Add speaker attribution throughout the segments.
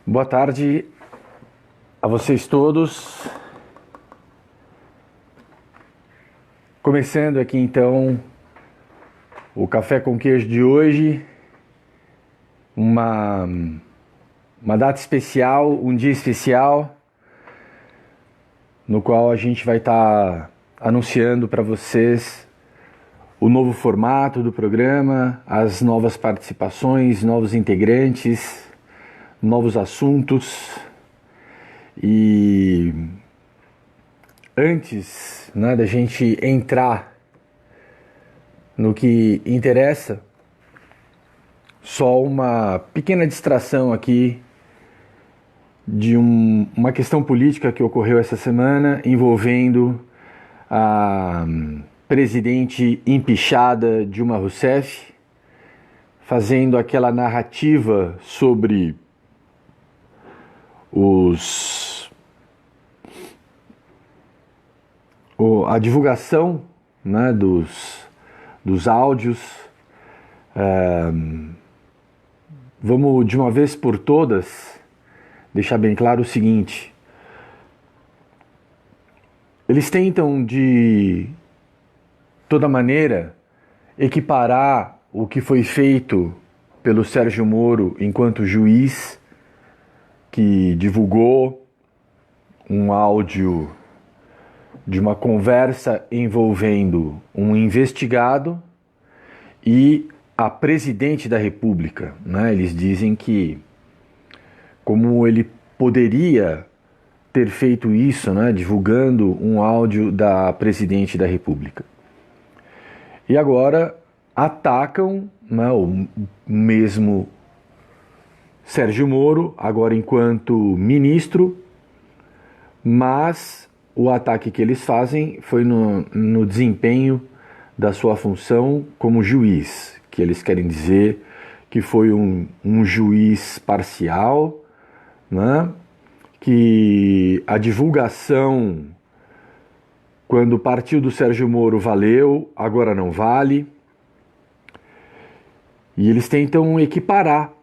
Speaker 1: Boa tarde a vocês todos. Começando aqui então o Café com Queijo de hoje, uma data especial, um dia especial, no qual a gente vai estar anunciando para vocês o novo formato do programa, as novas participações, novos integrantes, novos assuntos. E antes, da gente entrar no que interessa, só uma pequena distração aqui de uma questão política que ocorreu essa semana envolvendo a presidente empichada Dilma Rousseff, fazendo aquela narrativa sobre a divulgação, dos áudios. Vamos de uma vez por todas deixar bem claro o seguinte: eles tentam de toda maneira equiparar o que foi feito pelo Sérgio Moro enquanto juiz, que divulgou um áudio de uma conversa envolvendo um investigado e a presidente da República, Eles dizem que como ele poderia ter feito isso, divulgando um áudio da presidente da República. E agora atacam, o mesmo Sérgio Moro, agora enquanto ministro, mas o ataque que eles fazem foi no desempenho da sua função como juiz, que eles querem dizer que foi um juiz parcial, que a divulgação, quando partiu do Sérgio Moro, valeu, agora não vale. E eles tentam equiparar,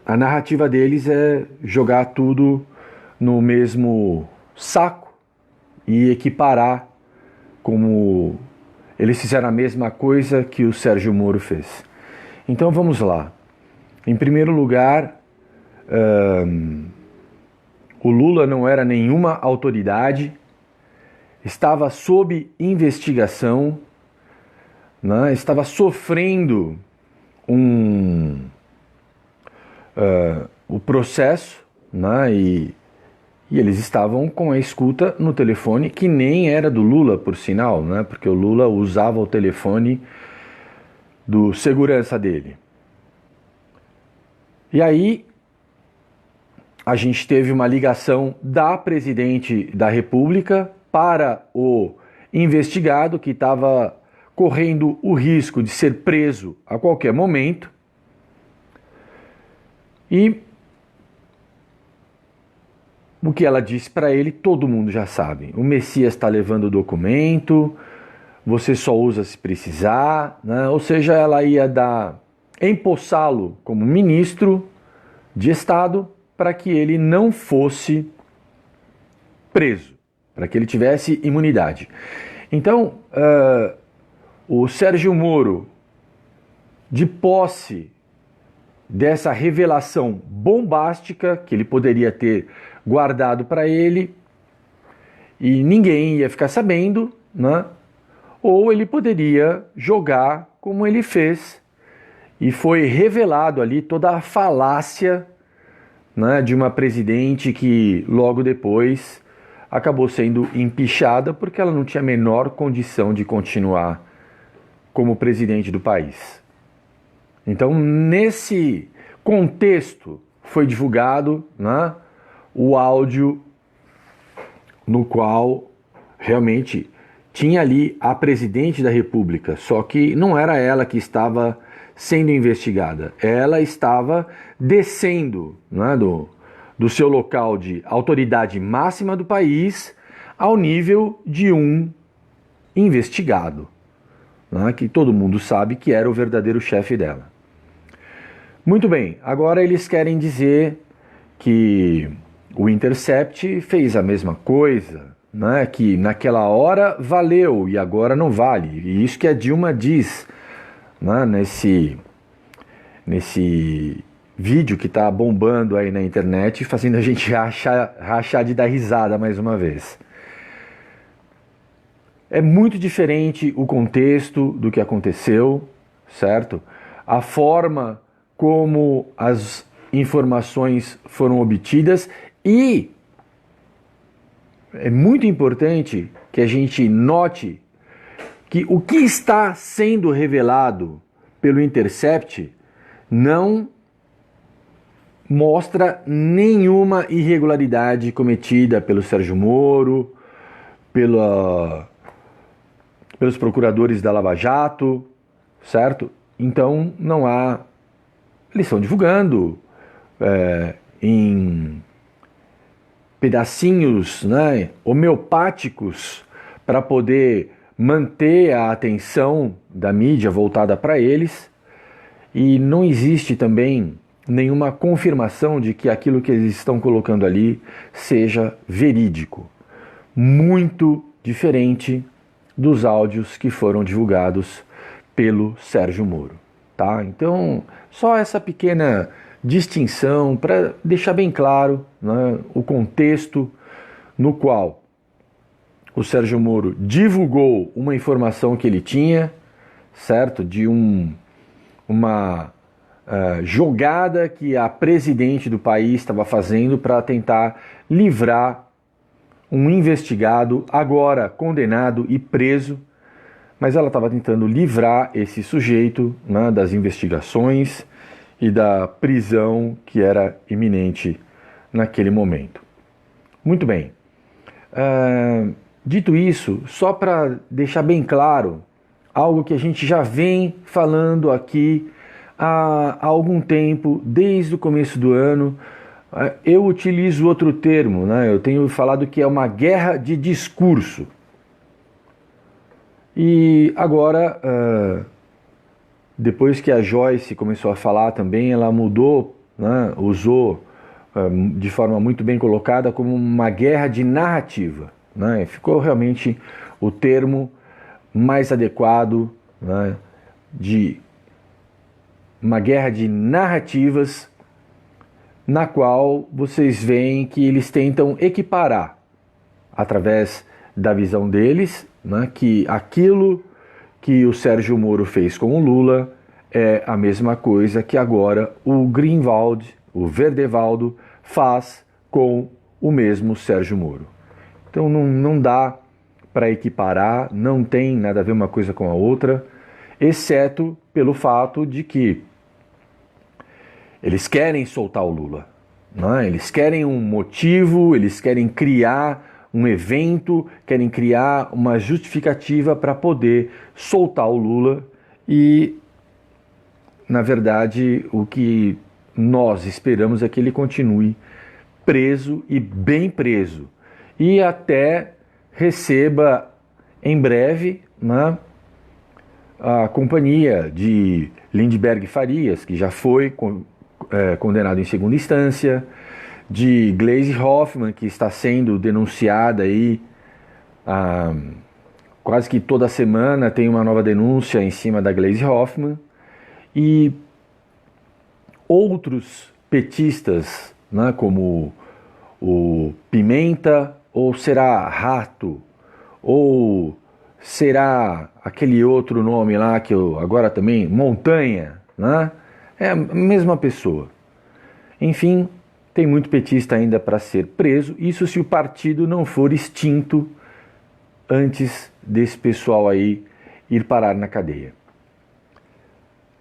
Speaker 1: a narrativa deles é jogar tudo no mesmo saco e equiparar como eles fizeram a mesma coisa que o Sérgio Moro fez. Então vamos lá. Em primeiro lugar, o Lula não era nenhuma autoridade, estava sob investigação, estava sofrendo o processo, e eles estavam com a escuta no telefone, que nem era do Lula, por sinal, porque o Lula usava o telefone do segurança dele. E aí a gente teve uma ligação da presidente da República para o investigado, que estava correndo o risco de ser preso a qualquer momento. E o que ela disse para ele, todo mundo já sabe. O Messias está levando o documento, você só usa se precisar, Ou seja, ela ia empossá-lo como ministro de Estado para que ele não fosse preso, para que ele tivesse imunidade. Então, o Sérgio Moro, de posse dessa revelação bombástica que ele poderia ter guardado para ele e ninguém ia ficar sabendo, ou ele poderia jogar como ele fez, e foi revelado ali toda a falácia, de uma presidente que logo depois acabou sendo empichada porque ela não tinha a menor condição de continuar como presidente do país. Então, nesse contexto, foi divulgado, o áudio no qual realmente tinha ali a presidente da República, só que não era ela que estava sendo investigada, ela estava descendo, do seu local de autoridade máxima do país ao nível de um investigado, que todo mundo sabe que era o verdadeiro chefe dela. Muito bem, agora eles querem dizer que o Intercept fez a mesma coisa, né? Que naquela hora valeu e agora não vale. E isso que a Dilma diz, né? Nesse vídeo que está bombando aí na internet, fazendo a gente rachar de dar risada mais uma vez. É muito diferente o contexto do que aconteceu, certo? A forma como as informações foram obtidas e é muito importante que a gente note que o que está sendo revelado pelo Intercept não mostra nenhuma irregularidade cometida pelo Sérgio Moro, pelos procuradores da Lava Jato, certo? Então não há. Eles estão divulgando em pedacinhos, né, homeopáticos para poder manter a atenção da mídia voltada para eles, e não existe também nenhuma confirmação de que aquilo que eles estão colocando ali seja verídico. Muito diferente dos áudios que foram divulgados pelo Sérgio Moro, tá? Então, só essa pequena distinção para deixar bem claro, né, o contexto no qual o Sérgio Moro divulgou uma informação que ele tinha, certo? De uma jogada que a presidente do país estava fazendo para tentar livrar um investigado, agora condenado e preso, mas ela estava tentando livrar esse sujeito, né, das investigações e da prisão que era iminente naquele momento. Muito bem. Dito isso, só para deixar bem claro, algo que a gente já vem falando aqui há algum tempo, desde o começo do ano, eu utilizo outro termo, né? Eu tenho falado que é uma guerra de discurso. E agora, depois que a Joyce começou a falar também, ela mudou, né? Usou de forma muito bem colocada como uma guerra de narrativa, né? Ficou realmente o termo mais adequado, né? De uma guerra de narrativas, na qual vocês veem que eles tentam equiparar, através da visão deles, né, que aquilo que o Sérgio Moro fez com o Lula é a mesma coisa que agora o Greenwald, o Verdevaldo, faz com o mesmo Sérgio Moro. Então não dá para equiparar, não tem nada a ver uma coisa com a outra, exceto pelo fato de que eles querem soltar o Lula, né? Eles querem um motivo, eles querem criar um evento, querem criar uma justificativa para poder soltar o Lula e, na verdade, o que nós esperamos é que ele continue preso e bem preso e até receba em breve, né, a companhia de Lindbergh Farias, que já foi condenado em segunda instância, de Gleisi Hoffmann, que está sendo denunciada aí, quase que toda semana tem uma nova denúncia em cima da Gleisi Hoffmann, e outros petistas, né, como o Pimenta, ou será Rato, ou será aquele outro nome lá que eu agora também, Montanha, né? É a mesma pessoa. Enfim, tem muito petista ainda para ser preso, isso se o partido não for extinto antes desse pessoal aí ir parar na cadeia.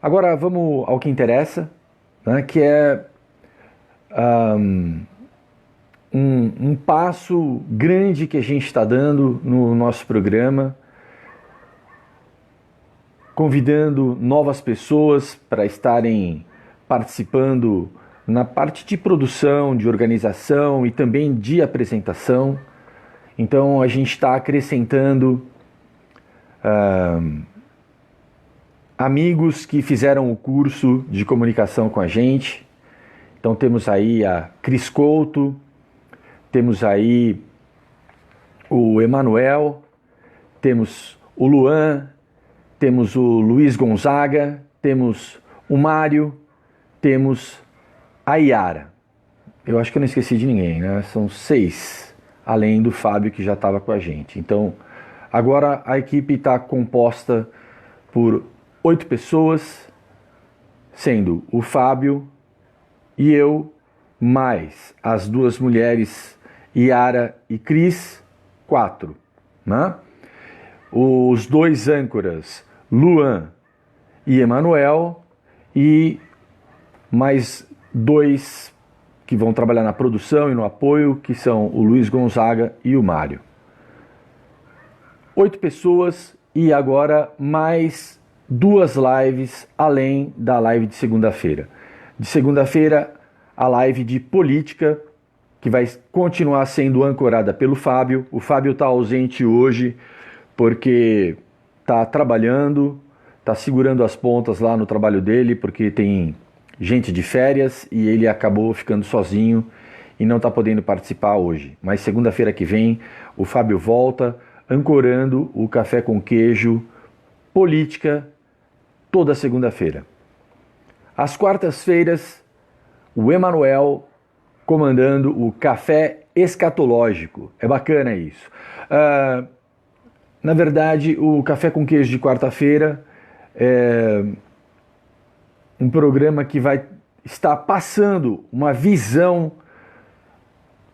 Speaker 1: Agora vamos ao que interessa, né, que é um passo grande que a gente está dando no nosso programa, convidando novas pessoas para estarem participando na parte de produção, de organização e também de apresentação. Então a gente está acrescentando amigos que fizeram o curso de comunicação com a gente. Então temos aí a Cris Couto, temos aí o Emanuel, temos o Luan, temos o Luiz Gonzaga, temos o Mário, temos a Yara. Eu acho que eu não esqueci de ninguém, né? São 6, além do Fábio que já estava com a gente. Então, agora a equipe está composta por 8 pessoas, sendo o Fábio e eu, mais as 2 mulheres, Yara e Cris, 4, né? Os 2 âncoras, Luan e Emanuel, e mais 2 que vão trabalhar na produção e no apoio, que são o Luiz Gonzaga e o Mário. 8 pessoas e agora mais 2 lives, além da live de segunda-feira. De segunda-feira, a live de política, que vai continuar sendo ancorada pelo Fábio. O Fábio está ausente hoje porque está trabalhando, está segurando as pontas lá no trabalho dele, porque tem gente de férias e ele acabou ficando sozinho e não está podendo participar hoje. Mas segunda-feira que vem, o Fábio volta ancorando o Café com Queijo Política toda segunda-feira. Às quartas-feiras, o Emanuel comandando o Café Escatológico. É bacana isso. Na verdade, o Café com Queijo de quarta-feira é um programa que vai estar passando uma visão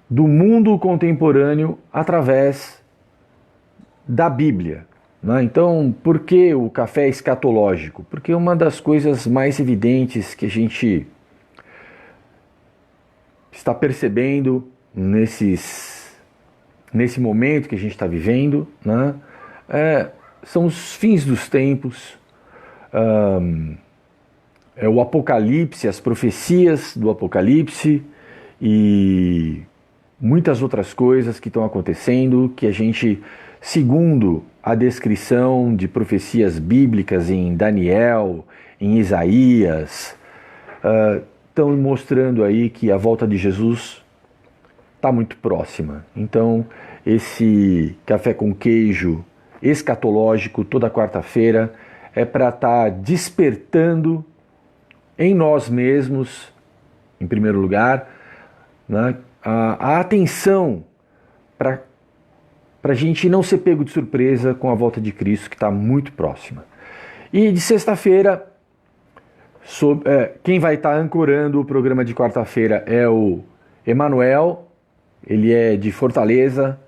Speaker 1: do mundo contemporâneo através da Bíblia. Né? Então, por que o café escatológico? Porque uma das coisas mais evidentes que a gente está percebendo nesse momento que a gente está vivendo, né? São os fins dos tempos, é o Apocalipse, as profecias do Apocalipse e muitas outras coisas que estão acontecendo que a gente, segundo a descrição de profecias bíblicas em Daniel, em Isaías, estão mostrando aí que a volta de Jesus está muito próxima. Então, esse café com queijo escatológico toda quarta-feira é para estar despertando em nós mesmos, em primeiro lugar, né, a atenção para a gente não ser pego de surpresa com a volta de Cristo, que está muito próxima. E de sexta-feira, quem vai estar ancorando o programa de quarta-feira é o Emanuel. Ele é de Fortaleza,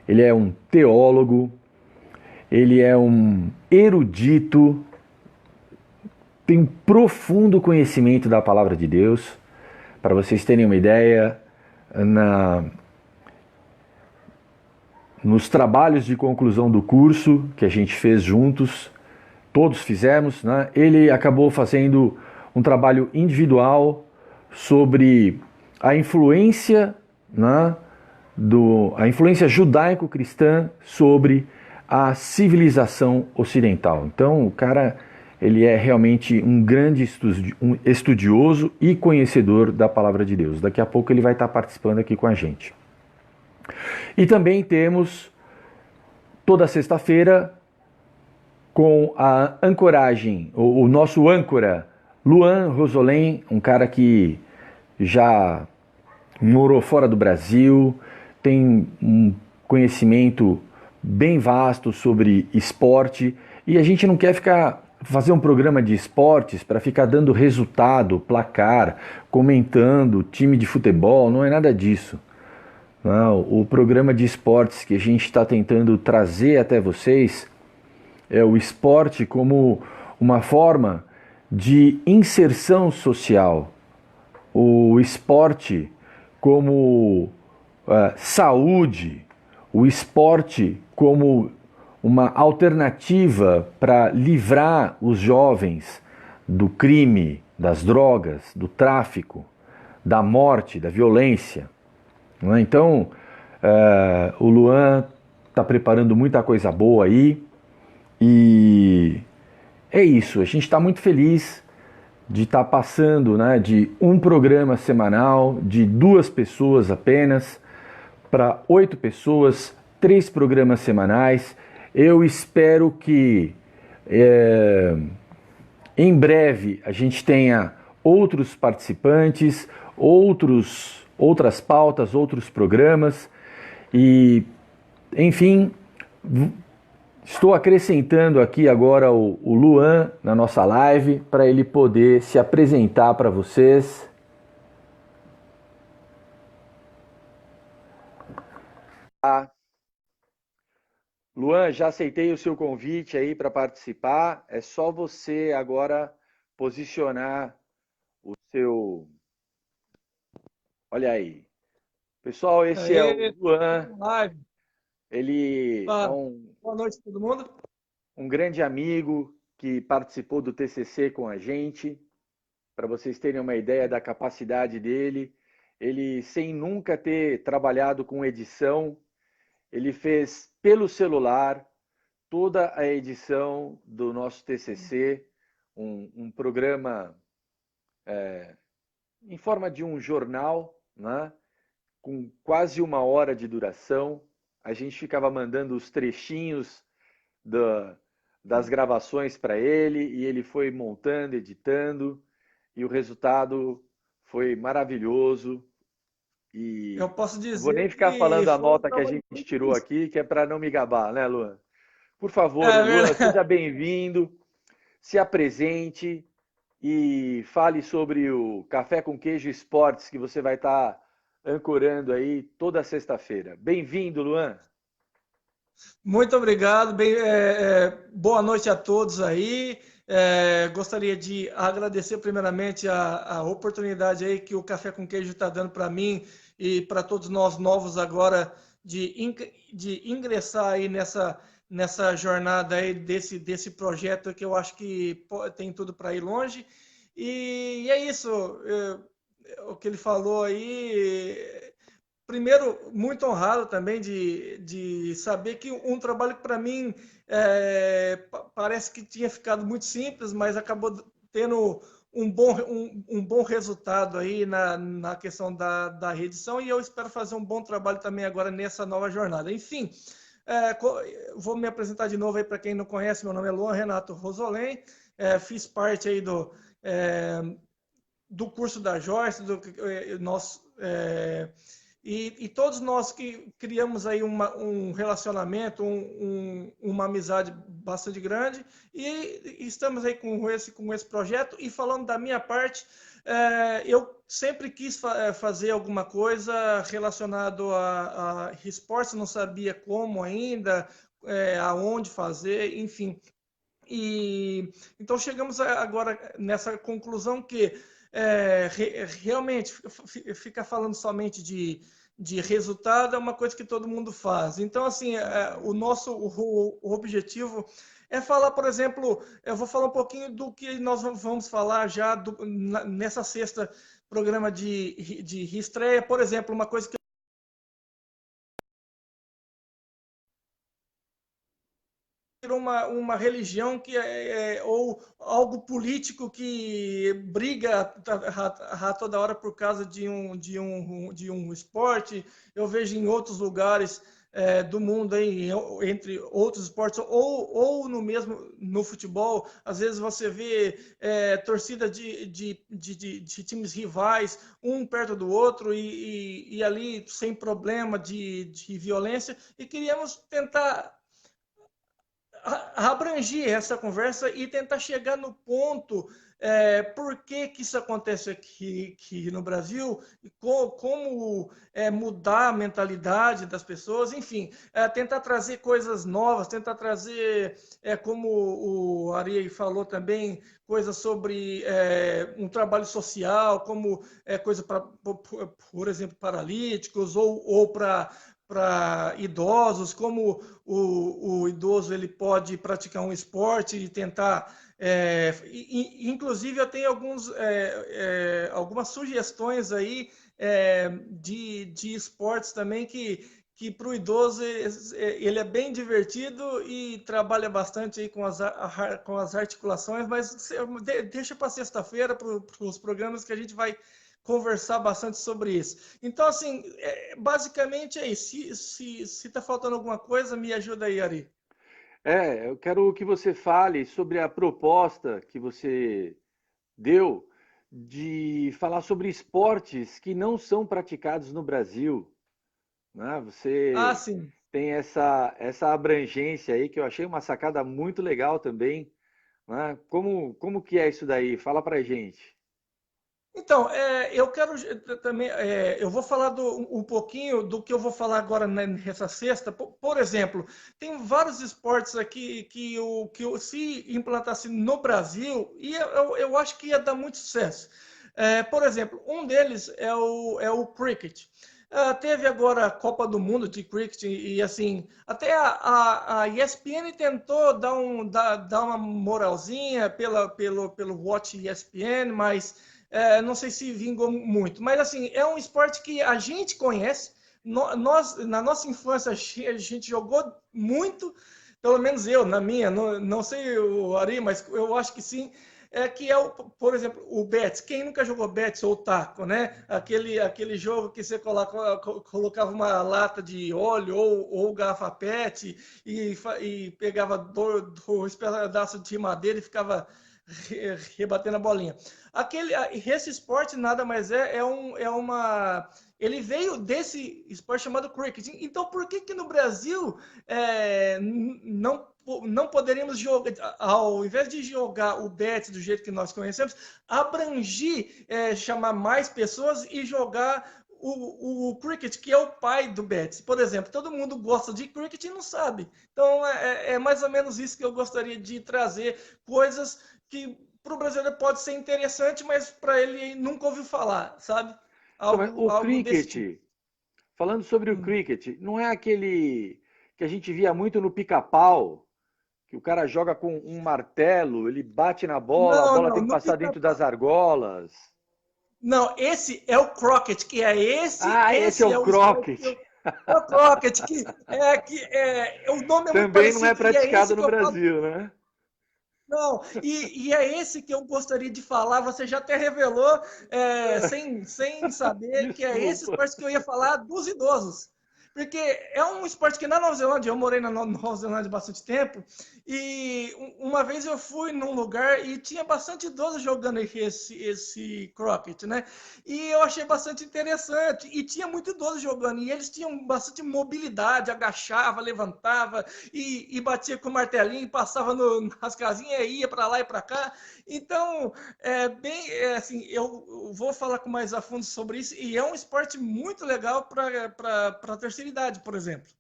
Speaker 1: ele é um teólogo, ele é um erudito, tem um profundo conhecimento da palavra de Deus. Para vocês terem uma ideia, nos trabalhos de conclusão do curso que a gente fez juntos, todos fizemos, né? Ele acabou fazendo um trabalho individual sobre a influência, né, a influência judaico-cristã sobre a civilização ocidental. Então, o cara, ele é realmente um grande estudioso e conhecedor da palavra de Deus. Daqui a pouco ele vai estar participando aqui com a gente. E também temos, toda sexta-feira, com a ancoragem, o nosso âncora, Luan Rosolém, um cara que já morou fora do Brasil, tem um conhecimento bem vasto sobre esporte, e a gente não quer fazer um programa de esportes para ficar dando resultado, placar, comentando time de futebol, não é nada disso. Não, o programa de esportes que a gente está tentando trazer até vocês é o esporte como uma forma de inserção social, o esporte como saúde, o esporte como uma alternativa para livrar os jovens do crime, das drogas, do tráfico, da morte, da violência. Não é? Então, o Luan está preparando muita coisa boa aí e é isso. A gente está muito feliz de estar passando, né, de um programa semanal de 2 pessoas apenas para 8 pessoas, 3 programas semanais. Eu espero que é, em breve a gente tenha outros participantes, outras pautas, outros programas e, enfim, estou acrescentando aqui agora o Luan na nossa live para ele poder se apresentar para vocês. Luan, já aceitei o seu convite aí para participar. É só você agora posicionar o seu. Olha aí. Pessoal, esse é o
Speaker 2: Aê,
Speaker 1: Luan.
Speaker 2: live.
Speaker 1: Ele é
Speaker 2: Boa noite a todo mundo.
Speaker 1: um grande amigo que participou do TCC com a gente. Para vocês terem uma ideia da capacidade dele, ele, sem nunca ter trabalhado com edição, ele fez pelo celular toda a edição do nosso TCC, um programa em forma de um jornal, né, com quase 1 hora de duração. A gente ficava mandando os trechinhos da, das gravações para ele e ele foi montando, editando e o resultado foi maravilhoso.
Speaker 2: Eu
Speaker 1: E
Speaker 2: posso
Speaker 1: não vou
Speaker 2: dizer
Speaker 1: nem ficar
Speaker 2: que
Speaker 1: falando a
Speaker 2: foi um
Speaker 1: nota que a
Speaker 2: trabalho
Speaker 1: gente
Speaker 2: muito
Speaker 1: tirou
Speaker 2: difícil.
Speaker 1: aqui, que é para não me gabar, né, Luan? Por favor,
Speaker 2: É
Speaker 1: Luan,
Speaker 2: verdade.
Speaker 1: seja bem-vindo, se apresente e fale sobre o Café com Queijo Esportes que você vai estar ancorando aí toda sexta-feira. Bem-vindo, Luan.
Speaker 2: Muito obrigado. Boa noite a todos aí. Gostaria de agradecer primeiramente a oportunidade aí que o Café com Queijo está dando para mim e para todos nós novos agora de ingressar aí nessa jornada aí desse projeto que eu acho que tem tudo para ir longe. E é isso. O que ele falou aí. Primeiro, muito honrado também de saber que um trabalho que para mim parece que tinha ficado muito simples, mas acabou tendo um bom resultado aí na questão da reedição e eu espero fazer um bom trabalho também agora nessa nova jornada. Enfim, é, vou me apresentar de novo aí para quem não conhece, meu nome é Luan Renato Rosolém, fiz parte aí é, do curso da Joyce, nosso, e todos nós que criamos aí um relacionamento, uma amizade bastante grande, e estamos aí com esse projeto. E falando da minha parte, eu sempre quis fazer alguma coisa relacionado a esportes, não sabia como ainda, aonde fazer, enfim. E então chegamos agora nessa conclusão que realmente fica falando somente de resultado é uma coisa que todo mundo faz. Então, assim, o objetivo é falar, por exemplo, eu vou falar um pouquinho do que nós vamos falar já nessa sexta programa de estreia. Por exemplo, uma coisa que virou uma religião ou algo político que briga a toda hora por causa de um esporte. Eu vejo em outros lugares do mundo, aí, entre outros esportes, ou no futebol, às vezes você vê torcida de times rivais, um perto do outro, e ali sem problema de violência, e queríamos tentar abranger essa conversa e tentar chegar no ponto por que isso acontece aqui no Brasil, como mudar a mentalidade das pessoas, enfim, tentar trazer coisas novas, tentar trazer, como o Ari falou também, coisas sobre um trabalho social, como coisa para, por exemplo, paralíticos ou para idosos, como o idoso ele pode praticar um esporte e tentar. Inclusive, eu tenho algumas sugestões aí de esportes também que para o idoso ele é bem divertido e trabalha bastante aí com as articulações, mas deixa para sexta-feira, para os programas que a gente vai conversar bastante sobre isso. Então, assim, basicamente é isso. Se tá faltando alguma coisa, me ajuda aí, Ari.
Speaker 1: Eu quero que você fale sobre a proposta que você deu de falar sobre esportes que não são praticados no Brasil, né?
Speaker 2: Ah,
Speaker 1: Você
Speaker 2: sim.
Speaker 1: tem essa abrangência aí que eu achei uma sacada muito legal também, né? Como que é isso daí? Fala pra gente.
Speaker 2: Então, eu quero também, eu vou falar um pouquinho do que eu vou falar agora nessa sexta. Por exemplo, tem vários esportes aqui se implantasse no Brasil, eu acho que ia dar muito sucesso. Por exemplo, um deles é o cricket. Teve agora a Copa do Mundo de cricket e assim, até a ESPN tentou dar uma moralzinha pelo Watch ESPN, mas não sei se vingou muito, mas assim, é um esporte que a gente conhece. Nós, na nossa infância, a gente jogou muito, pelo menos eu, na minha, não sei o Ari, mas eu acho que sim. Que é, por exemplo, o Betis. Quem nunca jogou Betis ou Taco, né? Aquele jogo que você colocava uma lata de óleo ou garrafa PET e pegava dois pedaços de madeira e ficava rebatendo a bolinha. Esse esporte nada mais ele veio desse esporte chamado cricket. Então, por que no Brasil não poderíamos jogar, ao invés de jogar o bet do jeito que nós conhecemos, abrangir, chamar mais pessoas e jogar o cricket, que é o pai do bet? Por exemplo, todo mundo gosta de cricket e não sabe. Então, é mais ou menos isso que eu gostaria de trazer, coisas que para o brasileiro pode ser interessante, mas para ele nunca ouviu falar, sabe?
Speaker 1: Então, mas o
Speaker 2: Algo desse tipo.
Speaker 1: cricket, falando sobre o
Speaker 2: Hum.
Speaker 1: cricket, não é aquele que a gente via muito no pica-pau, que o cara joga com um martelo, ele bate na bola, a
Speaker 2: Não,
Speaker 1: bola
Speaker 2: não,
Speaker 1: tem que
Speaker 2: no
Speaker 1: passar
Speaker 2: pica
Speaker 1: dentro das argolas.
Speaker 2: Não, esse é o Crockett, que é
Speaker 1: Ah, esse é
Speaker 2: esse
Speaker 1: o
Speaker 2: é o esporte
Speaker 1: croquet.
Speaker 2: é o Crockett, o nome é muito
Speaker 1: Também não é
Speaker 2: parecido e é
Speaker 1: praticado
Speaker 2: esse
Speaker 1: no
Speaker 2: que eu falo.
Speaker 1: Brasil, né?
Speaker 2: Não, e é esse que eu gostaria de falar. Você já até revelou, sem saber, que é esse
Speaker 1: Desculpa.
Speaker 2: esporte que eu ia falar dos idosos. Porque é um esporte que na Nova Zelândia, eu morei na Nova Zelândia bastante tempo, e uma vez eu fui num lugar e tinha bastante idoso jogando esse croquet, né? E eu achei bastante interessante. E tinha muito idoso jogando, e eles tinham bastante mobilidade, agachava, levantava, e batia com o martelinho, passava nas casinhas, ia para lá e para cá. Então, assim, eu vou falar com mais a fundo sobre isso, e é um esporte muito legal para a terceira idade, por exemplo.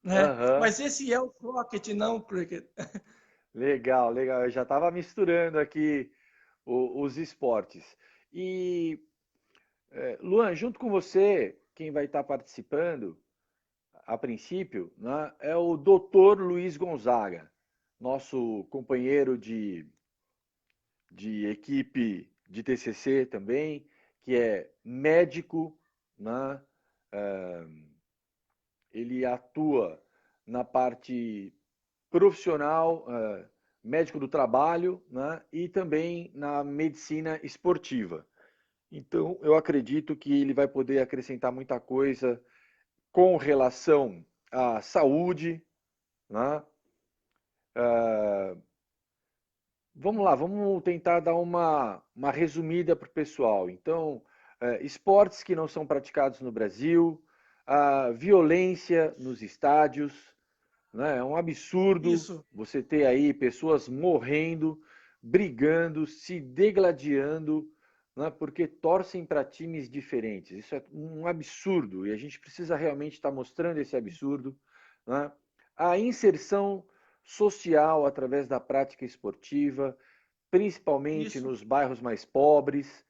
Speaker 2: Né?
Speaker 1: Aham.
Speaker 2: Mas esse é o croquet, não o cricket.
Speaker 1: Legal, legal. Eu já estava misturando aqui os esportes. E, Luan, junto com você, quem vai estar participando, a princípio, né, é o Dr. Luiz Gonzaga, nosso companheiro de equipe de TCC também, que é médico, né? eh, Ele atua na parte profissional, médico do trabalho, né? E também na medicina esportiva. Então, eu acredito que ele vai poder acrescentar muita coisa com relação à saúde, né? Vamos lá, vamos tentar dar uma resumida para o pessoal. Então, esportes que não são praticados no Brasil, a violência nos estádios, né? É um absurdo
Speaker 2: Isso,
Speaker 1: você ter aí pessoas morrendo, brigando, se degladiando, né? Porque torcem para times diferentes. Isso é um absurdo e a gente precisa realmente estar mostrando esse absurdo, né? A inserção social através da prática esportiva, principalmente
Speaker 2: isso.
Speaker 1: nos bairros mais pobres,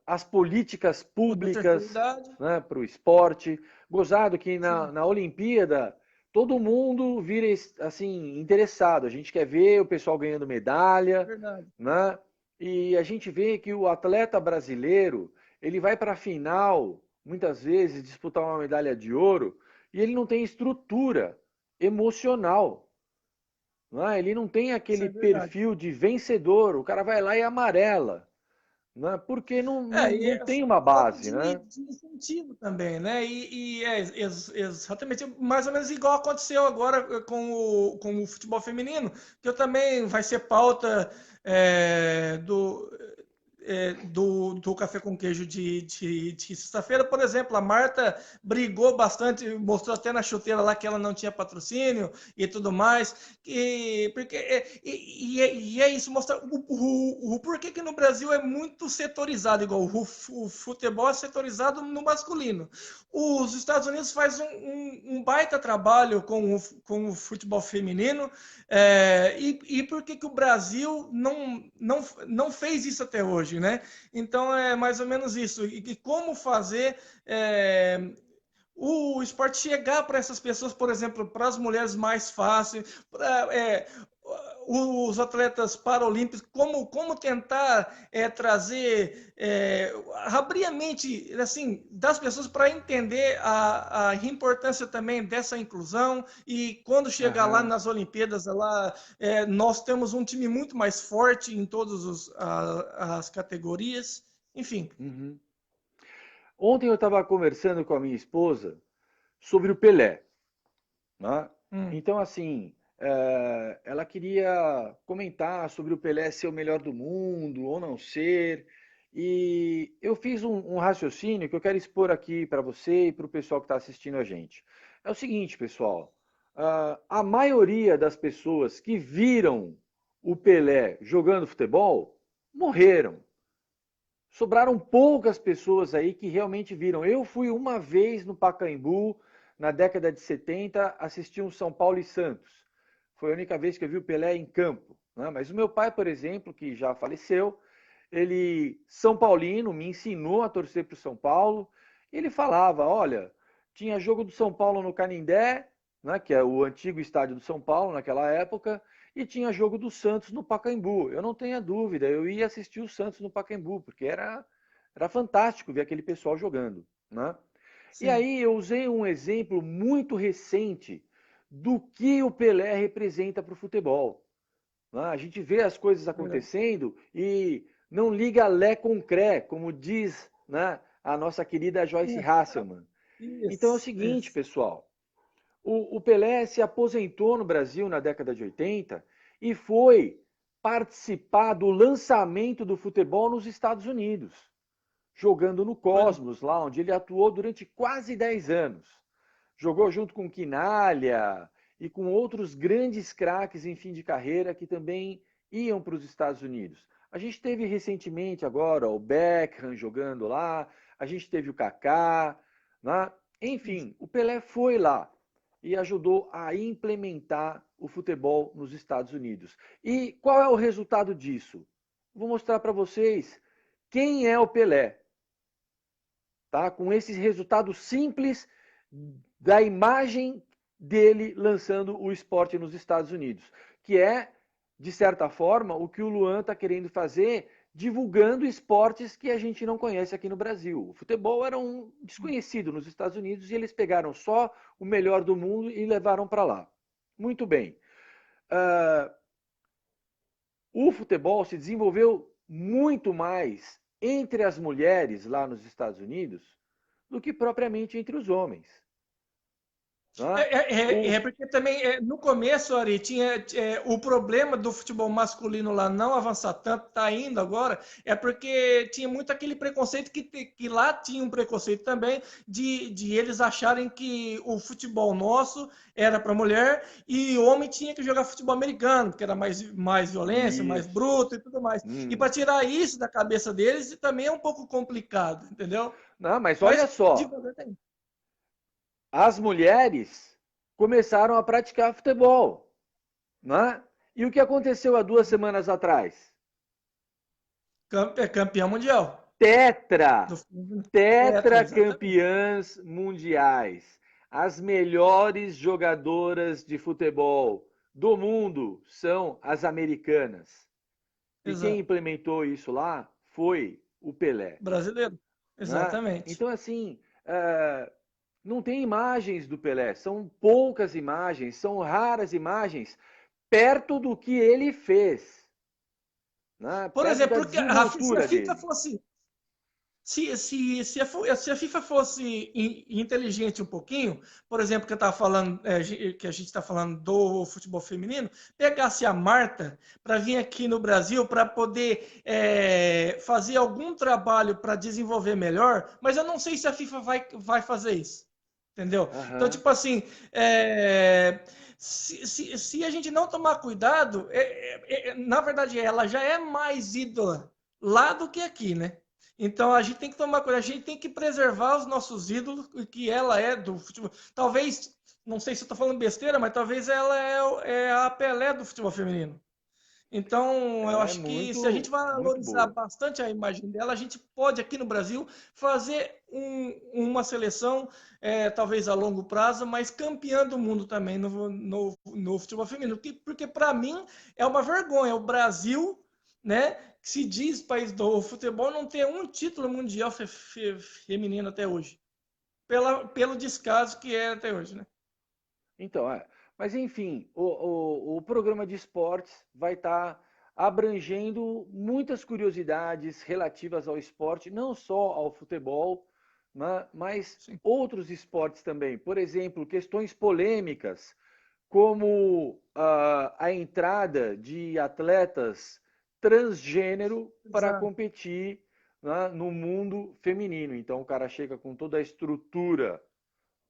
Speaker 1: as políticas
Speaker 2: O da terceira
Speaker 1: públicas,
Speaker 2: idade,
Speaker 1: né, para o esporte. Gozado que
Speaker 2: sim,
Speaker 1: na Olimpíada todo mundo vira assim interessado. A gente quer ver o pessoal ganhando medalha,
Speaker 2: verdade.
Speaker 1: né? E a gente vê que o atleta brasileiro ele vai para a final muitas vezes disputar uma medalha de ouro e ele não tem estrutura emocional. Não é? Ele não tem
Speaker 2: Isso
Speaker 1: aquele
Speaker 2: é verdade.
Speaker 1: perfil de vencedor. O cara vai lá e amarela, né? Porque
Speaker 2: E
Speaker 1: não tem uma
Speaker 2: falta
Speaker 1: base, né?
Speaker 2: de incentivo também, né? Exatamente mais ou menos igual aconteceu agora com o futebol feminino, que eu também vai ser pauta é, do, do Café com Queijo de sexta-feira. Por exemplo, a Marta brigou bastante, mostrou até na chuteira lá que ela não tinha patrocínio e tudo mais. E é isso, mostrar o porquê que no Brasil é muito setorizado, igual o futebol é setorizado no masculino. Os Estados Unidos faz um baita trabalho com o futebol feminino, e por que, que o Brasil não fez isso até hoje, né? Então é mais ou menos isso. E como fazer o esporte chegar para essas pessoas, por exemplo, para as mulheres mais fácil, os atletas paralímpicos, como tentar trazer, abrir a mente assim, das pessoas para entender a importância também dessa inclusão e quando chegar lá
Speaker 1: Aham.
Speaker 2: nas Olimpíadas, lá, nós temos um time muito mais forte em todas as categorias, enfim.
Speaker 1: Uhum. Ontem eu estava conversando com a minha esposa sobre o Pelé, né?
Speaker 2: Hum,
Speaker 1: Então, assim, ela queria comentar sobre o Pelé ser o melhor do mundo ou não ser. E eu fiz um raciocínio que eu quero expor aqui para você e para o pessoal que está assistindo a gente. É o seguinte, pessoal: a maioria das pessoas que viram o Pelé jogando futebol morreram. Sobraram poucas pessoas aí que realmente viram. Eu fui uma vez no Pacaembu, na década de 70, assistir um São Paulo e Santos. Foi a única vez que eu vi o Pelé em campo, né? Mas o meu pai, por exemplo, que já faleceu, ele, São Paulino, me ensinou a torcer para o São Paulo. Ele falava: olha, tinha jogo do São Paulo no Canindé, né, que é o antigo estádio do São Paulo naquela época, e tinha jogo do Santos no Pacaembu. Eu não tenho dúvida, eu ia assistir o Santos no Pacaembu, porque era fantástico ver aquele pessoal jogando, né? E
Speaker 2: sim,
Speaker 1: aí eu usei um exemplo muito recente do que o Pelé representa para o futebol, né? A gente vê as coisas
Speaker 2: verdade.
Speaker 1: acontecendo e não liga lé com cré, como diz, né, a nossa querida Joyce Hasselman. Então é o
Speaker 2: Isso,
Speaker 1: seguinte,
Speaker 2: isso.
Speaker 1: pessoal, o Pelé se aposentou no Brasil na década de 80 e foi participar do lançamento do futebol nos Estados Unidos, jogando no
Speaker 2: Olha,
Speaker 1: Cosmos, lá onde ele atuou durante quase 10 anos. Jogou junto com Quinalha e com outros grandes craques em fim de carreira que também iam para os Estados Unidos. A gente teve recentemente agora o Beckham jogando lá, a gente teve o Kaká, né?
Speaker 2: isso.
Speaker 1: Enfim, o Pelé foi lá e ajudou a implementar o futebol nos Estados Unidos. E qual é o resultado disso? Vou mostrar para vocês quem é o Pelé, tá? Com esse resultado simples da imagem dele lançando o esporte nos Estados Unidos, que é, de certa forma, o que o Luan está querendo fazer, divulgando esportes que a gente não conhece aqui no Brasil. O futebol era um desconhecido nos Estados Unidos e eles pegaram só o melhor do mundo e levaram para lá. Muito bem. Uh, o futebol se desenvolveu muito mais entre as mulheres lá nos Estados Unidos do que propriamente entre os homens. Né? O,
Speaker 2: Porque também no começo, Ari, tinha o problema do futebol masculino lá não avançar tanto, tá indo agora, é porque tinha muito aquele preconceito que lá tinha um preconceito também de eles acharem que o futebol nosso era para mulher e o homem tinha que jogar futebol americano, porque era mais violência, mais
Speaker 1: isso.
Speaker 2: bruto e tudo mais. E para tirar isso da cabeça deles também é um pouco complicado, entendeu?
Speaker 1: Não, mas olha
Speaker 2: Mas
Speaker 1: só,
Speaker 2: devagar tem.
Speaker 1: as mulheres começaram a praticar futebol. Né? E o que aconteceu há 2 semanas atrás?
Speaker 2: É campeão mundial.
Speaker 1: Tetra!
Speaker 2: Do Tetra,
Speaker 1: Tetra
Speaker 2: exatamente.
Speaker 1: campeãs mundiais. As melhores jogadoras de futebol do mundo são as americanas. E quem
Speaker 2: Exato.
Speaker 1: implementou isso lá foi o Pelé.
Speaker 2: Brasileiro.
Speaker 1: Né?
Speaker 2: Exatamente.
Speaker 1: Então, assim, Não tem imagens do Pelé, são poucas imagens, são raras imagens, perto do que ele fez, né?
Speaker 2: Por
Speaker 1: Perto da
Speaker 2: exemplo, porque se a
Speaker 1: desenvoltura
Speaker 2: FIFA
Speaker 1: dele.
Speaker 2: fosse se a FIFA fosse inteligente um pouquinho, por exemplo, que eu estava falando, que a gente está falando do futebol feminino, pegasse a Marta para vir aqui no Brasil para poder fazer algum trabalho para desenvolver melhor, mas eu não sei se a FIFA vai fazer isso. Entendeu? Então,
Speaker 1: Aham.
Speaker 2: tipo assim, se a gente não tomar cuidado, na verdade, ela já é mais ídola lá do que aqui, né? Então a gente tem que tomar cuidado, a gente tem que preservar os nossos ídolos, que ela é do futebol. Talvez, não sei se eu estou falando besteira, mas talvez ela é a Pelé do futebol feminino. Então, eu
Speaker 1: Ela é
Speaker 2: acho que se a gente
Speaker 1: muito, muito
Speaker 2: valorizar
Speaker 1: boa.
Speaker 2: bastante a imagem dela, a gente pode aqui no Brasil fazer uma seleção, talvez a longo prazo, mas campeã do mundo também no futebol feminino. Porque para mim é uma vergonha o Brasil, né, que se diz país do futebol, não ter um título mundial feminino até hoje. Pelo descaso que é até hoje, né?
Speaker 1: Então, mas enfim, o programa de esportes vai estar abrangendo muitas curiosidades relativas ao esporte, não só ao futebol, né, mas
Speaker 2: Sim.
Speaker 1: outros esportes também. Por exemplo, questões polêmicas, como a entrada de atletas transgênero para
Speaker 2: Exato.
Speaker 1: competir, né, no mundo feminino. Então, o cara chega com toda a estrutura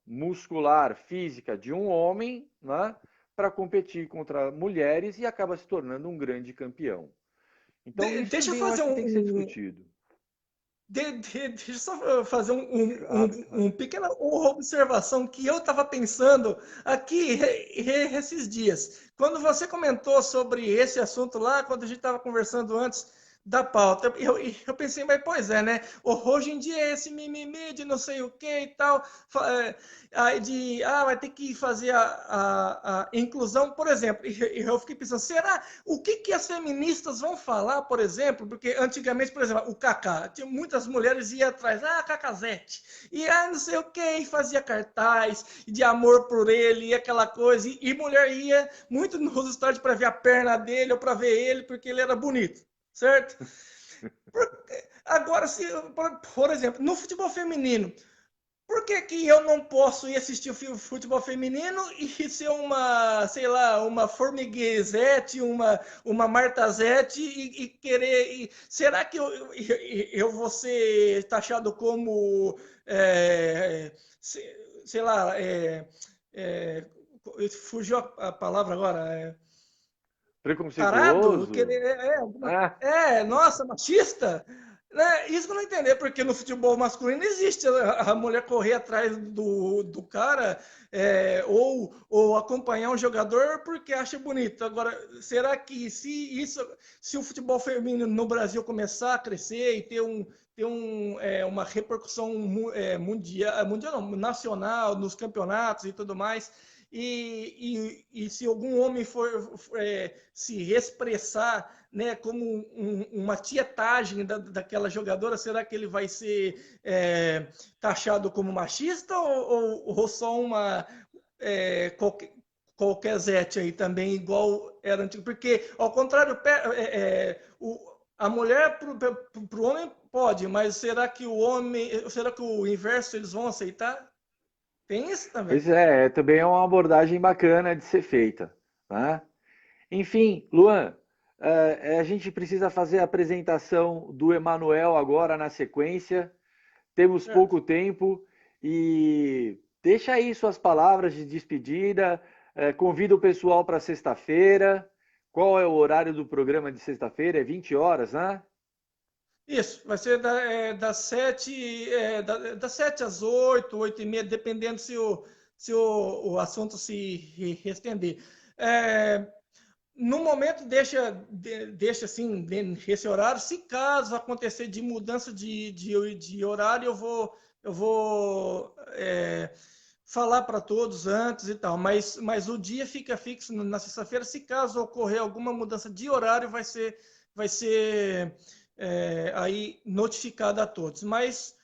Speaker 1: muscular, física de um homem, né, para competir contra mulheres e acaba se tornando um grande campeão. Então, isso
Speaker 2: Deixa eu
Speaker 1: também eu
Speaker 2: fazer
Speaker 1: acho que tem que ser discutido.
Speaker 2: deixa eu só fazer
Speaker 1: Claro, claro.
Speaker 2: um pequena observação que eu estava pensando aqui esses dias. Quando você comentou sobre esse assunto lá, quando a gente estava conversando antes da pauta, eu pensei, mas pois é, né? Hoje em dia é esse mimimi de não sei o que e tal, vai ter que fazer a inclusão, por exemplo. E eu fiquei pensando, será o que as feministas vão falar, por exemplo? Porque antigamente, por exemplo, o Kaká, tinha muitas mulheres iam atrás, Cacazete, e não sei o que, e fazia cartaz de amor por ele, e aquela coisa, e mulher ia muito nos estádios para ver a perna dele ou para ver ele, porque ele era bonito, certo? Agora, se, por exemplo, no futebol feminino, por que, que eu não posso ir assistir o futebol feminino e ser uma, sei lá, uma Formiguezete, uma Martazete e querer. Será que eu vou ser taxado como. É, sei lá. Fugiu a palavra agora. Tarado?
Speaker 1: Preconceituoso?
Speaker 2: Querer,
Speaker 1: Ah,
Speaker 2: nossa, machista? Né? Isso que eu não entender, porque no futebol masculino existe a mulher correr atrás do cara ou acompanhar um jogador porque acha bonito. Agora, será que se o futebol feminino no Brasil começar a crescer e uma repercussão mundial não, nacional, nos campeonatos e tudo mais, e se algum homem for se expressar, né, como uma tietagem daquela jogadora, será que ele vai ser taxado como machista ou só uma qualquer zete aí também, igual era antigo? Porque, ao contrário, a mulher para o homem pode, mas será que o inverso eles vão aceitar? Tem isso também.
Speaker 1: pois é, também é uma abordagem bacana de ser feita, né? Enfim, Luan, a gente precisa fazer a apresentação do Emanuel agora na sequência. Temos
Speaker 2: Certo.
Speaker 1: pouco tempo e deixa aí suas palavras de despedida. Convida o pessoal para sexta-feira. Qual é o horário do programa de sexta-feira? É 20 horas, né?
Speaker 2: Isso, vai ser das 7, das 7 às 8, 8 e meia, dependendo se o assunto se estender. É, no momento, deixa assim, esse horário. Se caso acontecer de mudança de horário, eu vou falar para todos antes e tal. Mas o dia fica fixo na sexta-feira. Se caso ocorrer alguma mudança de horário, vai ser aí notificado a todos. Mas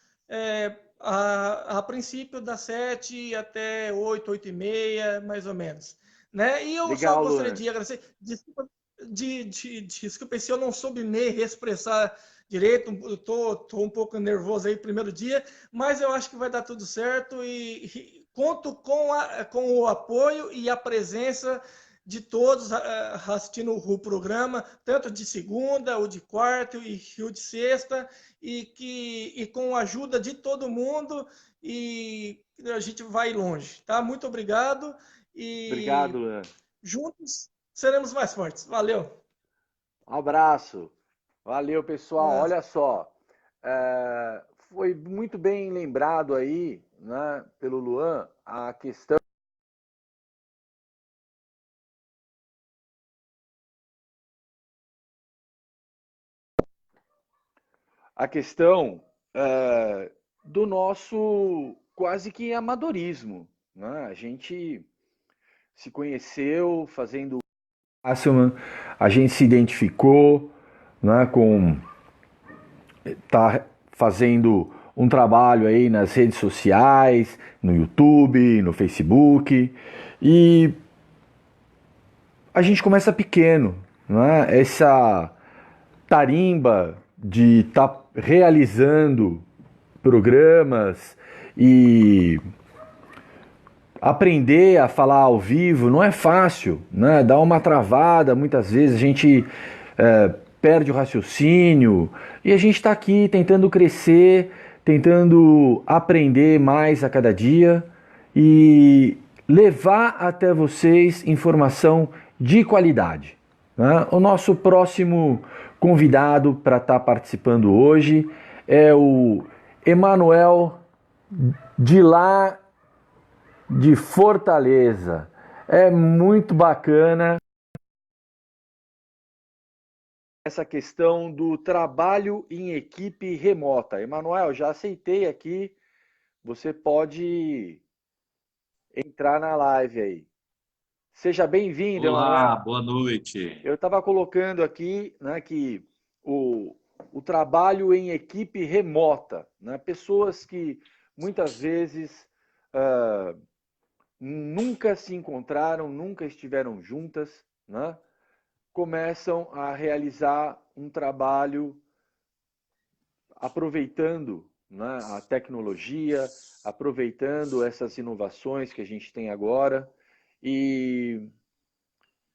Speaker 2: a princípio das 7 até 8, 8 e meia, mais ou menos. Né? E eu só
Speaker 1: Legal,
Speaker 2: gostaria
Speaker 1: Luan.
Speaker 2: de agradecer. Desculpa se eu não soube me expressar direito, eu tô um pouco nervoso aí primeiro dia, mas eu acho que vai dar tudo certo e conto com o apoio e a presença de todos assistindo o programa, tanto de segunda, o de quarta e o de sexta, e com a ajuda de todo mundo e a gente vai longe, tá? Muito obrigado
Speaker 1: Obrigado,
Speaker 2: e
Speaker 1: Luan.
Speaker 2: juntos seremos mais fortes. Valeu!
Speaker 1: Um abraço. Valeu, pessoal.
Speaker 2: Abraço.
Speaker 1: Olha só, foi muito bem lembrado aí, né, pelo Luan, a questão do nosso quase que amadorismo, né? A gente se conheceu fazendo Asselman, a gente se identificou, né, com tá fazendo um trabalho aí nas redes sociais, no YouTube, no Facebook, e a gente começa pequeno, né? Essa tarimba de estar realizando programas e aprender a falar ao vivo não é fácil, né? Dá uma travada, muitas vezes a gente perde o raciocínio e a gente está aqui tentando crescer, tentando aprender mais a cada dia e levar até vocês informação de qualidade, né? O nosso próximo convidado para estar participando hoje é o Emanuel de lá de Fortaleza. É muito bacana essa questão do trabalho em equipe remota. Emanuel, já aceitei aqui. Você pode entrar na live aí. Seja bem-vindo,
Speaker 3: Olá,
Speaker 1: Emanuel.
Speaker 3: boa noite.
Speaker 1: Eu estava colocando aqui, né, que o trabalho em equipe remota, né, pessoas que muitas vezes nunca se encontraram, nunca estiveram juntas, né, começam a realizar um trabalho aproveitando, né, a tecnologia, aproveitando essas inovações que a gente tem agora. E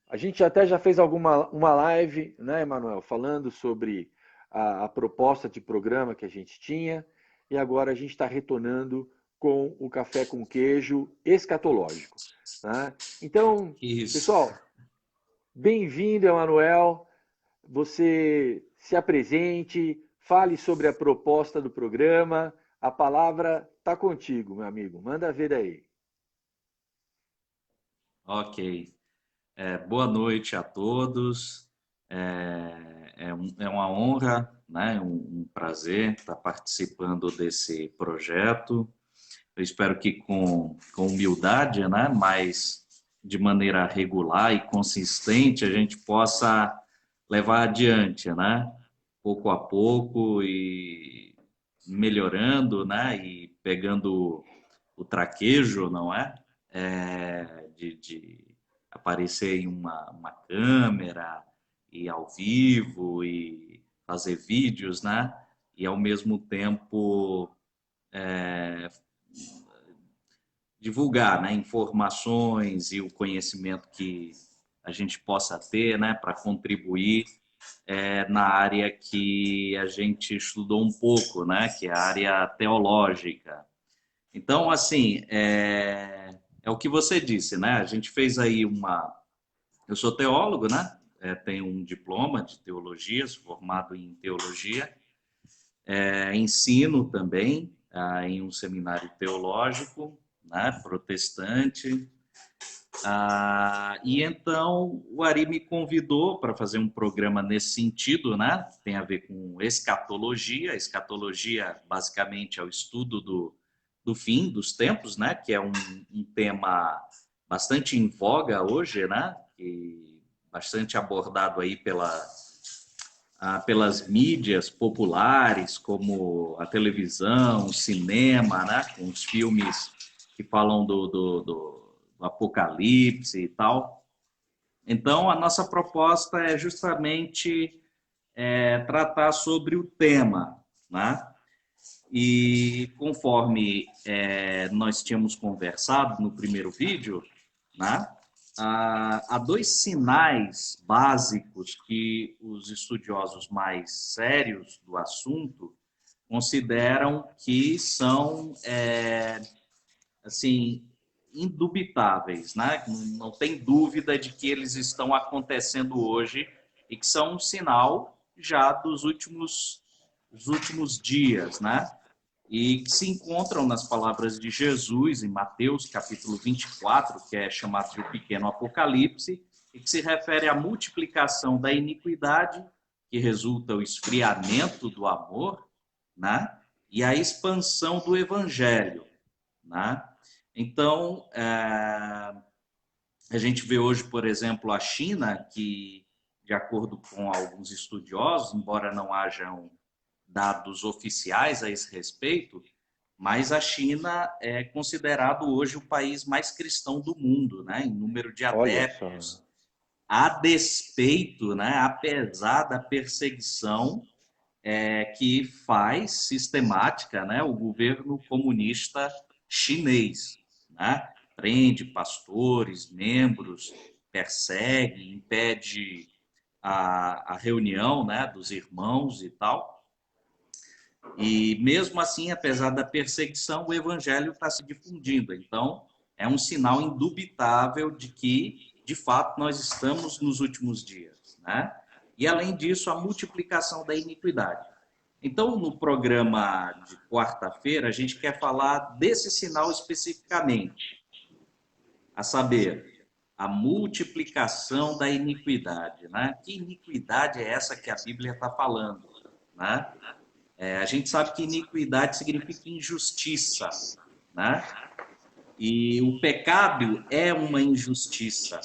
Speaker 1: a gente até já fez uma live, né, Emanuel, falando sobre a proposta de programa que a gente tinha, e agora a gente está retornando com o café com queijo escatológico. Né? Então,
Speaker 3: Isso.
Speaker 1: pessoal, bem-vindo, Emanuel. Você se apresente, fale sobre a proposta do programa. A palavra está contigo, meu amigo. Manda ver aí.
Speaker 3: Ok. Boa noite a todos. É uma honra, né? Um prazer estar participando desse projeto. Eu espero que com humildade, né? Mas de maneira regular e consistente a gente possa levar adiante, né? Pouco a pouco e melhorando, né? E pegando o traquejo, não é? De aparecer em uma câmera e ao vivo e fazer vídeos, né? E ao mesmo tempo divulgar, né, informações e o conhecimento que a gente possa ter, né, para contribuir na área que a gente estudou um pouco, né, que é a área teológica. Então, assim, é o que você disse, né? A gente fez aí Eu sou teólogo, né? Tenho um diploma de teologia, sou formado em teologia. Ensino também em um seminário teológico, né? Protestante. E então o Ari me convidou para fazer um programa nesse sentido, né? Tem a ver com escatologia. Escatologia, basicamente, é o estudo do fim dos tempos, né? Que é um tema bastante em voga hoje, né? E bastante abordado aí pelas mídias populares, como a televisão, o cinema, né, com os filmes que falam do apocalipse e tal. Então, a nossa proposta é justamente tratar sobre o tema, né? E conforme nós tínhamos conversado no primeiro vídeo, né, há dois sinais básicos que os estudiosos mais sérios do assunto consideram que são assim indubitáveis, né? Não tem dúvida de que eles estão acontecendo hoje e que são um sinal já dos últimos dias, né? E que se encontram nas palavras de Jesus em Mateus, capítulo 24, que é chamado de o pequeno Apocalipse, e que se refere à multiplicação da iniquidade, que resulta o esfriamento do amor, né? E a expansão do evangelho, né? Então, a gente vê hoje, por exemplo, a China, que, de acordo com alguns estudiosos, embora não hajam dados oficiais a esse respeito, mas a China é considerado hoje o país mais cristão do mundo, né, em número de adeptos, a despeito, né, apesar da perseguição que faz sistemática, né, o governo comunista chinês, né, prende pastores, membros, persegue, impede a reunião, né, dos irmãos e tal. E mesmo assim, apesar da perseguição, o evangelho está se difundindo. Então, é um sinal indubitável de que, de fato, nós estamos nos últimos dias, né? E, além disso, a multiplicação da iniquidade. Então, no programa de quarta-feira, a gente quer falar desse sinal especificamente, a saber, a multiplicação da iniquidade, né? Que iniquidade é essa que a Bíblia está falando, né? A gente sabe que iniquidade significa injustiça, né? E o pecado é uma injustiça,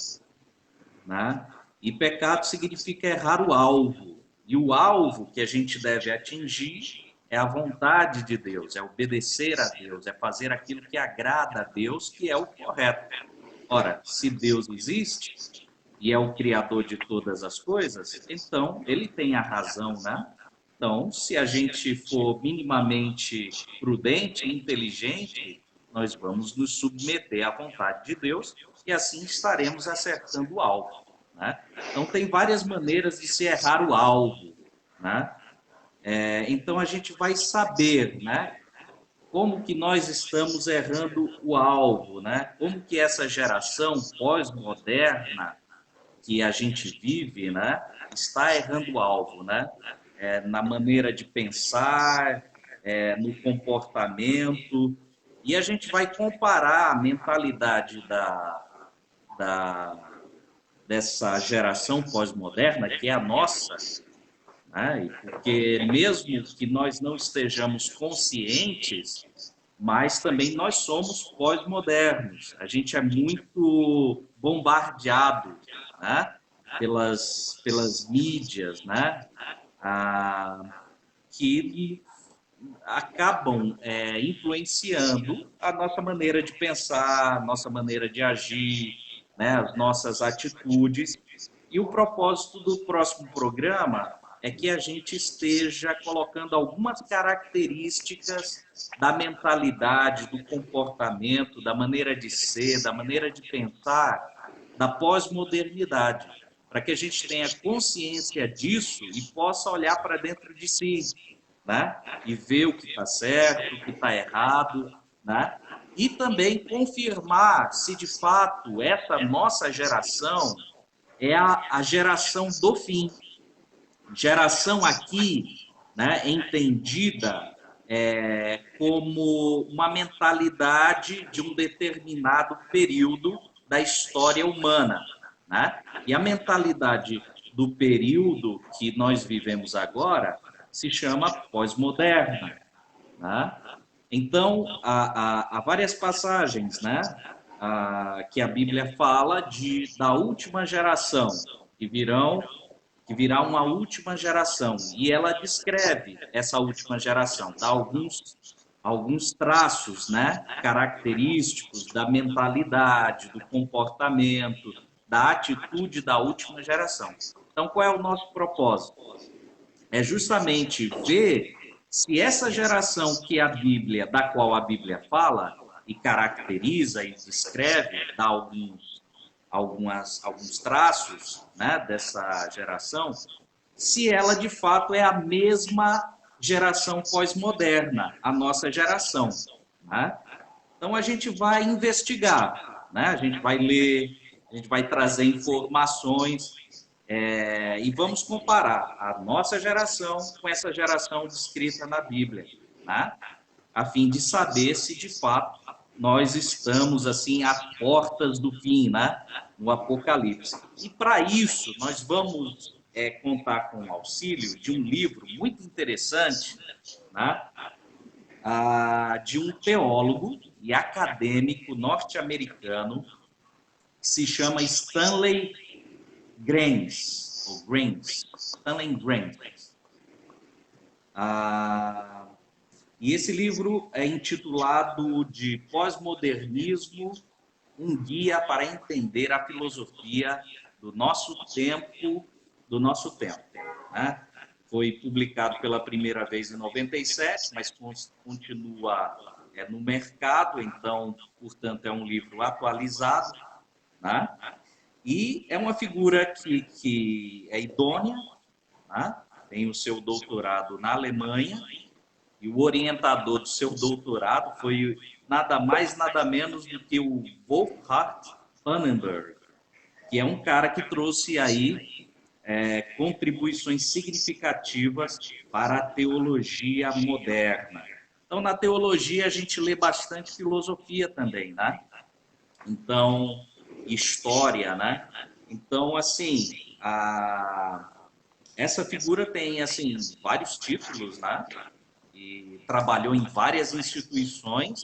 Speaker 3: né? E pecado significa errar o alvo. E o alvo que a gente deve atingir é a vontade de Deus, é obedecer a Deus, é fazer aquilo que agrada a Deus, que é o correto. Ora, se Deus existe e é o criador de todas as coisas, então ele tem a razão, né? Então, se a gente for minimamente prudente e inteligente, nós vamos nos submeter à vontade de Deus e assim estaremos acertando o alvo, né? Então, tem várias maneiras de se errar o alvo, né? Então, a gente vai saber, né, como que nós estamos errando o alvo, né? Como que essa geração pós-moderna que a gente vive, né, está errando o alvo, né? Na maneira de pensar, no comportamento, e a gente vai comparar a mentalidade dessa geração pós-moderna, que é a nossa, né? Porque mesmo que nós não estejamos conscientes, mas também nós somos pós-modernos. A gente é muito bombardeado, né, pelas mídias, né, que acabam influenciando a nossa maneira de pensar, a nossa maneira de agir, né, as nossas atitudes. E o propósito do próximo programa é que a gente esteja colocando algumas características da mentalidade, do comportamento, da maneira de ser, da maneira de pensar, da pós-modernidade, para que a gente tenha consciência disso e possa olhar para dentro de si, né? E ver o que está certo, o que está errado, né? E também confirmar se de fato essa nossa geração é a geração do fim. Geração aqui, né, entendida como uma mentalidade de um determinado período da história humana, né? E a mentalidade do período que nós vivemos agora se chama pós-moderna, né? Então, há várias passagens, né, que a Bíblia fala da última geração, que que virá uma última geração. E ela descreve essa última geração, dá alguns traços, né, característicos da mentalidade, do comportamento, da atitude da última geração. Então, qual é o nosso propósito? É justamente ver se essa geração da qual a Bíblia fala e caracteriza e descreve, dá alguns traços, né, dessa geração, se ela de fato é a mesma geração pós-moderna, a nossa geração. Né? Então a gente vai investigar, né? A gente vai ler, a gente vai trazer informações e vamos comparar a nossa geração com essa geração descrita na Bíblia, né? A fim de saber se de fato nós estamos assim a portas do fim, né? No Apocalipse. E para isso nós vamos contar com o auxílio de um livro muito interessante, né? De um teólogo e acadêmico norte-americano que se chama Stanley Grange, ou Grange, Stanley Grange. E esse livro é intitulado de Pós-Modernismo, um guia para entender a filosofia do nosso tempo, né? Foi publicado pela primeira vez em 97, mas continua no mercado, então, portanto, é um livro atualizado, né? E é uma figura que é idônea, né? Tem o seu doutorado na Alemanha, e o orientador do seu doutorado foi nada mais, nada menos do que o Wolfhard Pannenberg, que é um cara que trouxe aí contribuições significativas para a teologia moderna. Então, na teologia, a gente lê bastante filosofia também, né? Então, história, né? Então, assim, essa figura tem, assim, vários títulos, né? E trabalhou em várias instituições,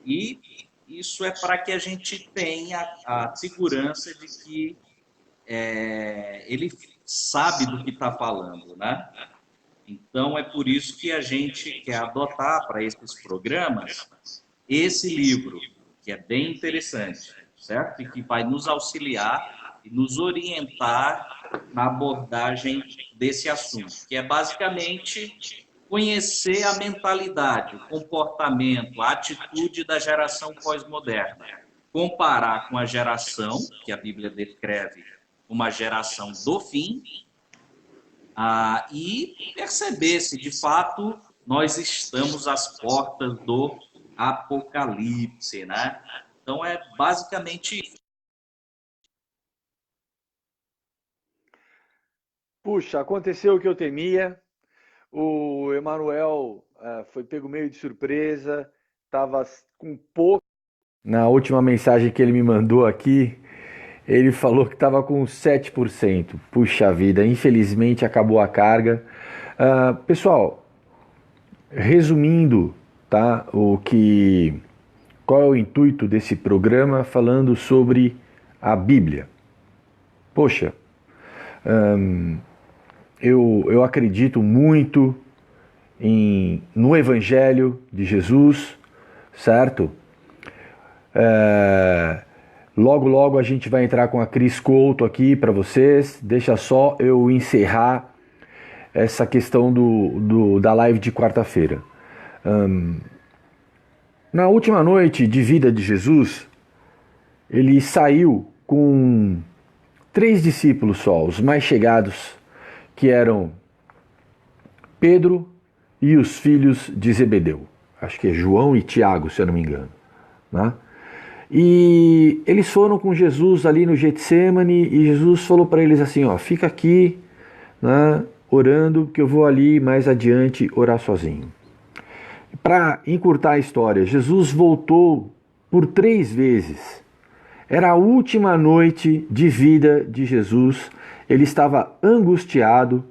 Speaker 3: e isso é para que a gente tenha a segurança de que ele sabe do que está falando, né? Então, é por isso que a gente quer adotar para esses programas esse livro, que é bem interessante, certo? E que vai nos auxiliar e nos orientar na abordagem desse assunto, que é basicamente conhecer a mentalidade, o comportamento, a atitude da geração pós-moderna, comparar com a geração que a Bíblia descreve, uma geração do fim, e perceber se de fato nós estamos às portas do Apocalipse, né? Então é basicamente isso.
Speaker 1: Puxa, aconteceu o que eu temia. O Emanuel foi pego meio de surpresa, estava com pouco. Na última mensagem que ele me mandou aqui, ele falou que estava com 7%. Puxa vida, infelizmente acabou a carga. Pessoal, resumindo, tá? Qual é o intuito desse programa falando sobre a Bíblia? Poxa, eu acredito muito no Evangelho de Jesus, certo? Logo a gente vai entrar com a Cris Couto aqui para vocês. Deixa só eu encerrar essa questão da live de quarta-feira. Na última noite de vida de Jesus, ele saiu com 3 discípulos só, os mais chegados, que eram Pedro e os filhos de Zebedeu. Acho que é João e Tiago, se eu não me engano, né? E eles foram com Jesus ali no Getsêmani, e Jesus falou para eles assim, fica aqui, né, orando, que eu vou ali mais adiante orar sozinho. Para encurtar a história, Jesus voltou por 3 vezes. Era a última noite de vida de Jesus. Ele estava angustiado,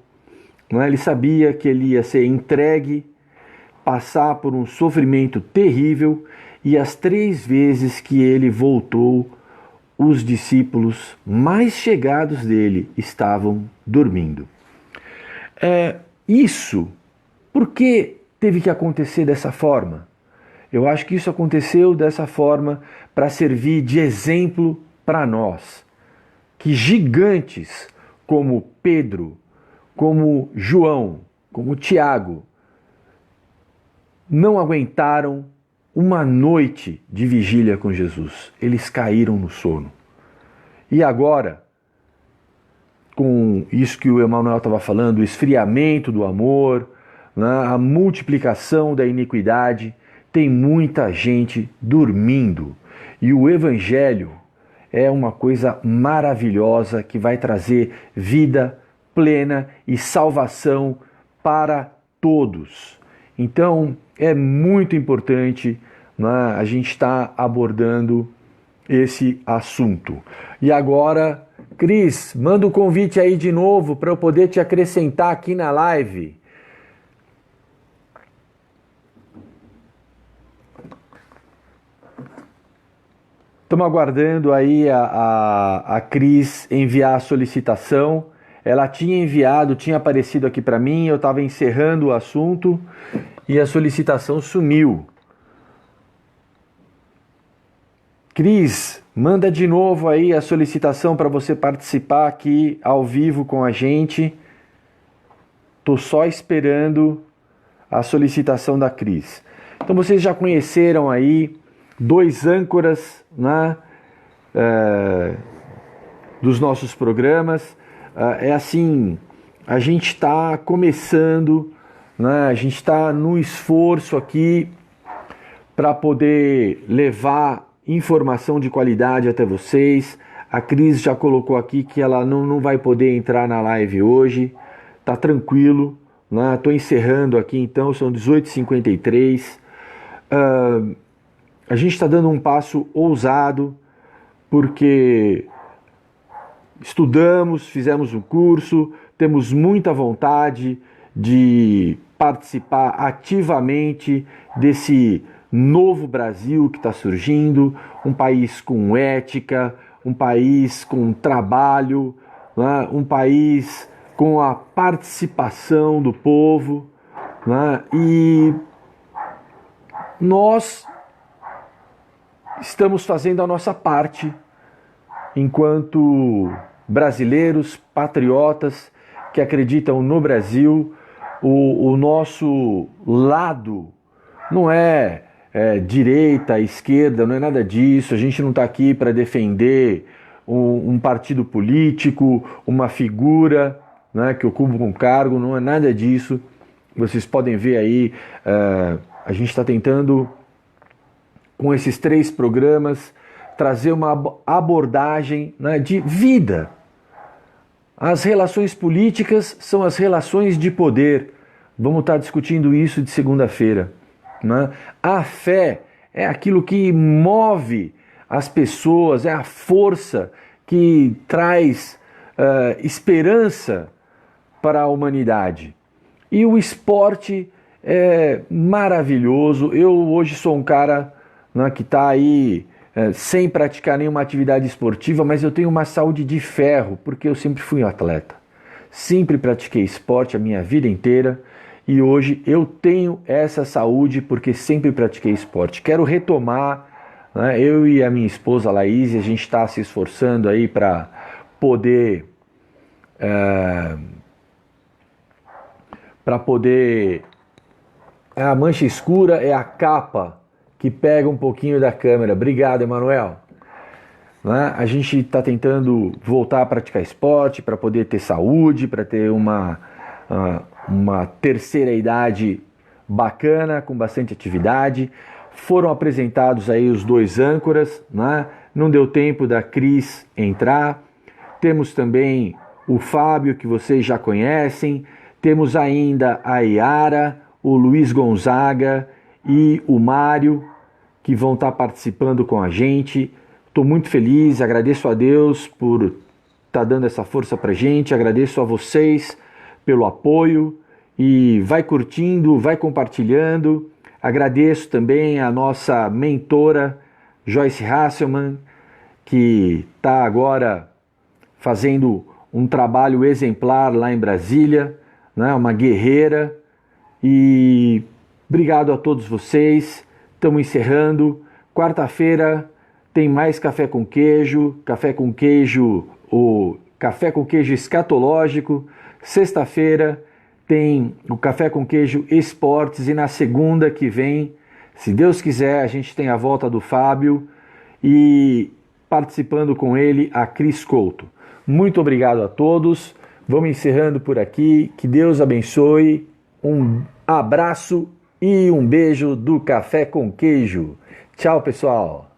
Speaker 1: não é? Ele sabia que ele ia ser entregue, passar por um sofrimento terrível, e as 3 vezes que ele voltou, os discípulos mais chegados dele estavam dormindo. Isso, por que teve que acontecer dessa forma? Eu acho que isso aconteceu dessa forma para servir de exemplo para nós, que gigantes como Pedro, como João, como Tiago, não aguentaram uma noite de vigília com Jesus. Eles caíram no sono. E agora, com isso que o Emanuel estava falando, o esfriamento do amor, né, a multiplicação da iniquidade, tem muita gente dormindo. E o Evangelho é uma coisa maravilhosa que vai trazer vida plena e salvação para todos. Então, é muito importante, né, a gente estar abordando esse assunto. E agora, Cris, manda o convite aí de novo para eu poder te acrescentar aqui na live. Estamos aguardando aí a Cris enviar a solicitação. Ela tinha enviado, tinha aparecido aqui para mim, eu estava encerrando o assunto e a solicitação sumiu. Cris, manda de novo aí a solicitação para você participar aqui ao vivo com a gente. Estou só esperando a solicitação da Cris. Então vocês já conheceram aí 2 âncoras, né, dos nossos programas. É assim, a gente está começando, né, a gente está no esforço aqui para poder levar informação de qualidade até vocês. A Cris já colocou aqui que ela não vai poder entrar na live hoje. Tá tranquilo, né? Estou encerrando aqui então, são 18h53. A gente está dando um passo ousado, porque estudamos, fizemos um curso, temos muita vontade de participar ativamente desse novo Brasil que está surgindo, um país com ética, um país com trabalho, né? Um país com a participação do povo, né? E nós estamos fazendo a nossa parte enquanto brasileiros, patriotas que acreditam no Brasil. O nosso lado não é direita, esquerda, não é nada disso. A gente não está aqui para defender um partido político, uma figura, né, que ocupa um cargo, não é nada disso. Vocês podem ver aí, a gente está tentando, com esses 3 programas, trazer uma abordagem, né, de vida. As relações políticas são as relações de poder. Vamos estar discutindo isso de segunda-feira, né? A fé é aquilo que move as pessoas, é a força que traz esperança para a humanidade. E o esporte é maravilhoso. Eu hoje sou um cara, né, que está aí sem praticar nenhuma atividade esportiva, mas eu tenho uma saúde de ferro, porque eu sempre fui um atleta. Sempre pratiquei esporte a minha vida inteira e hoje eu tenho essa saúde porque sempre pratiquei esporte. Quero retomar, né, eu e a minha esposa Laís, a gente está se esforçando aí para poder a mancha escura é a capa que pega um pouquinho da câmera. Obrigado, Emanuel. Né? A gente está tentando voltar a praticar esporte para poder ter saúde, para ter uma terceira idade bacana, com bastante atividade. Foram apresentados aí os 2 âncoras, né? Não deu tempo da Cris entrar. Temos também o Fábio, que vocês já conhecem. Temos ainda a Yara, o Luiz Gonzaga e o Mário, que vão estar participando com a gente. Estou muito feliz, agradeço a Deus por estar dando essa força para a gente, agradeço a vocês pelo apoio e vai curtindo, vai compartilhando. Agradeço também a nossa mentora Joyce Hasselman, que está agora fazendo um trabalho exemplar lá em Brasília, né? Uma guerreira. E obrigado a todos vocês. Estamos encerrando. Quarta-feira tem mais café com queijo, o café com queijo escatológico. Sexta-feira tem o café com queijo esportes e na segunda que vem, se Deus quiser, a gente tem a volta do Fábio e participando com ele a Cris Couto. Muito obrigado a todos. Vamos encerrando por aqui. Que Deus abençoe. Um abraço e um beijo do Café com Queijo. Tchau, pessoal.